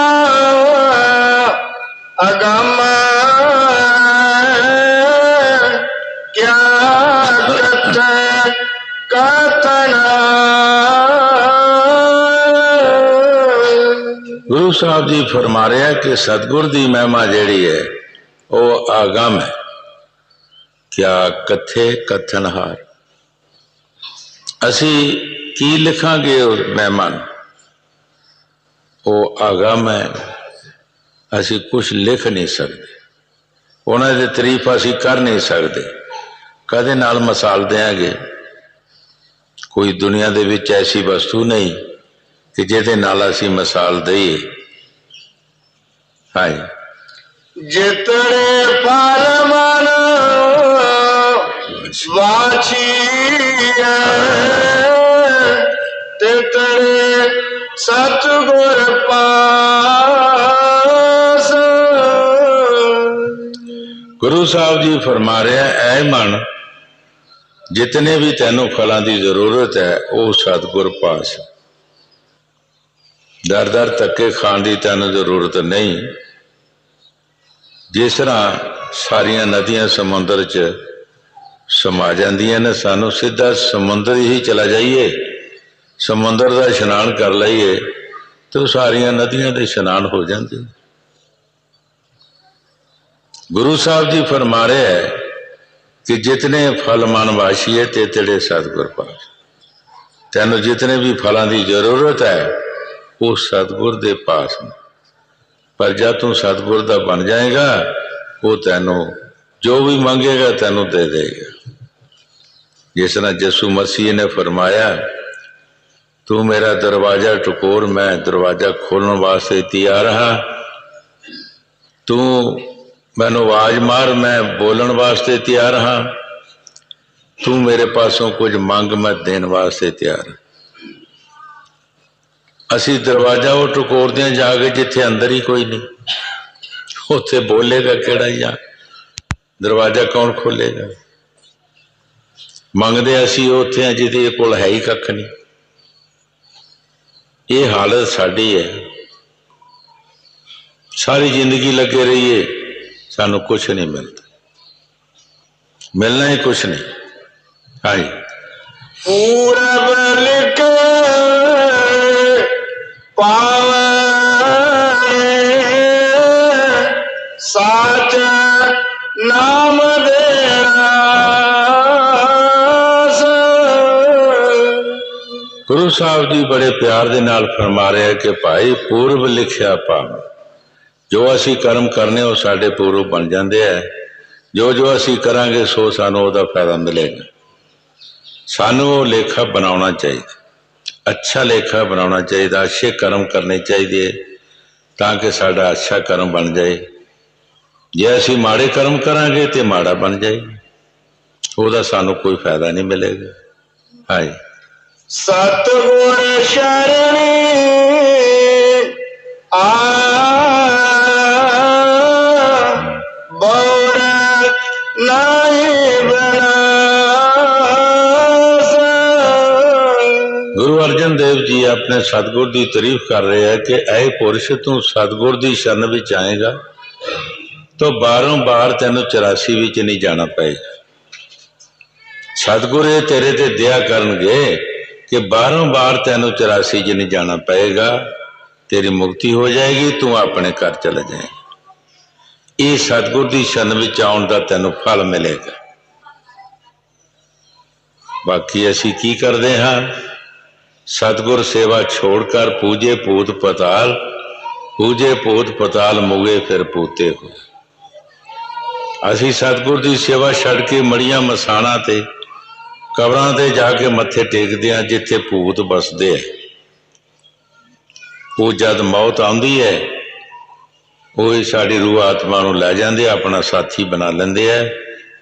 अगम क्या कथना। गुरु साहब जी फरमा रहे हैं कि सतगुर की महिमा जिहड़ी है वो आगम है, क्या कथे कथनहार। असी की लिखांगे उस महिमा नूं? वो आगम है, असी कुछ लिख नहीं सकते, उन्होंने तारीफ असी कर नहीं सकते। कदे नाल मिसाल देंगे, कोई दुनिया दे विच ऐसी वस्तु नहीं कि जिहदे नाल असी मिसाल दईए। हाँ जी। जितने परमन वाची तितने सतगुर पास। गुरु साहब जी फरमा रहे हैं, ऐ मन जितने भी तैनू फलों की जरूरत है वह सतगुर पास। दर दर धक्के खाण की तैनू जरूरत नहीं। जिस तरह सारिया नदियां समुद्र च समा जांदियां ने, सानू सीधा समुद्र ही चला जाइए, समुद्र का इशनान कर लईए तो सारिया नदियां दे इशनान हो जाते। गुरु साहब जी फरमा रहे हैं कि जितने फल मन वाशिए ते तेरे सतगुर पास। तैनू जितने भी फलों की जरूरत है वो सतगुर दे पास ने। पर जब तू सतगुर दा बन जाएगा वो तैनू जो भी मंगेगा तैनू दे देगा। जिस तरह यसु मसीह ने फरमाया, तू मेरा दरवाजा टकोर, मैं दरवाजा खोलने वास्ते तैयार हाँ। तू मैनू आवाज मार, मैं बोलन वास्ते तैयार हाँ। तू मेरे पासों कुछ मंग, मैं देन वास्ते तैयार। असी दरवाजा वो टकोरदे हैं जाके जिथे अंदर ही कोई नहीं, उत्थे बोलेगा केड़ा या दरवाजा कौन खोलेगा। मंगदे असी उत्थे हैं जिहदे कोल है ही कख नहीं। ये हालत साडी है। सारी जिंदगी लगे रहिए, सानू कुछ नहीं मिलता, मिलना ही कुछ नहीं। हाँ जी। पूरब लिख पावे साच नाम देना। गुरु साहब जी बड़े प्यार दे नाल फरमा रहे हैं कि भाई पूर्व लिखिया पावे। जो असी कर्म करने वो साडे पूर्व बन जाते हैं। जो जो असी करांगे सो सानू उहदा फायदा मिलेगा। सानू वो लेखा बनाना चाहिए, अच्छा लेखा बनाना चाहिए, अच्छे कर्म करने चाहिए ताकि साडा अच्छा कर्म बन जाए। जे असी माड़े कर्म करांगे तो माड़ा बन जाए, उहदा सानू कोई फायदा नहीं मिलेगा। हाँ जी। सतगुर शरणी बौर नहीं बना। गुरु अर्जन देव जी अपने सतगुर की तारीफ कर रहे हैं कि ऐ पुरुष तू सतगुर की शरण विच आएगा तो बारों बार तेनों 84 विच नहीं जाना पएगा। सतगुर ये तेरे ते दया करनगे कि बारों बार तेनों 84 च नहीं जाना पएगा, तेरी मुक्ति हो जाएगी, तू अपने घर चला जाएगा। ये सतगुर की शरण विच आउण दा तैनूं फल मिलेगा। बाकी असी की करते हाँ, सतगुर सेवा छोड़कर पूजे पूत पताल, पूजे पूत पताल मुगे फिर पूते हो। असी सतगुर की सेवा छड़ के मड़ियां मसाणा ते कबरां ते जाके मत्थे टेकदे हैं जिथे भूत बसदे है। वो जद मौत आउंदी है वो साड़ी रूह आत्मा नूं लै जांदे, अपना साथी बना लेंदे है।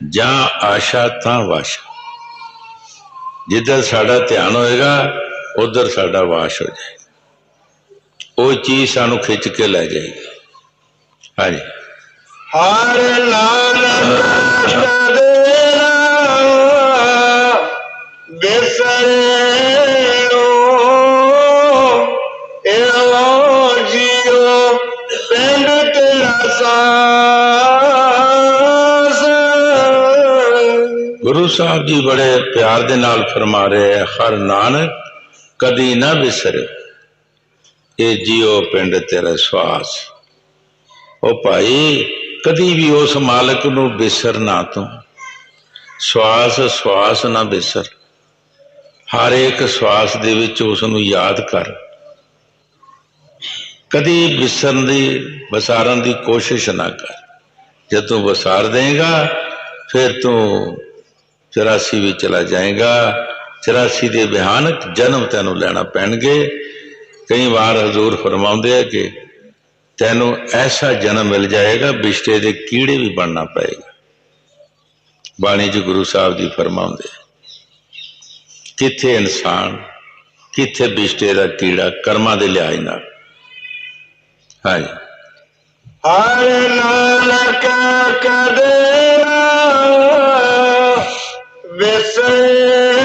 जां आशा तां वाशा, जिधर साडा ध्यान होएगा उधर साडा वाश हो जाएगा। वो चीज सानू खिंच के लै जाएगी। हाँ जी। हर नानक देना बिसरेणो एवो जियो पिंड तेरा सास। गुरु साहब जी बड़े प्यार दे नाल फरमा रहे हैं, हर नानक कदी ना बिसरे ये जियो पिंड तेरा श्वास। ओ भाई कदी भी उस मालक नू बिसर ना, तू श्वास श्वास ना बिसर। हर एक श्वास दे विच उस नू याद कर। कदी बिसरन दी वसारन दी कोशिश ना कर। जब तू वसार देगा फिर तू 84 भी चला जाएगा। 84 दे भयानक जन्म तैनू लैना पैणगे। कई बार हजूर फरमाउंदे है कि तैनू ऐसा जन्म मिल जाएगा बिश्ते दे कीड़े भी बनना पएगा। बाणी च गुरु साहब जी फरमाउंदे किथे इंसान किथे बिश्ते दा कीड़ा कर्मां दे लिहाज नाल। हाँ जी। हर नानक कदे ਵਿਸਰੇ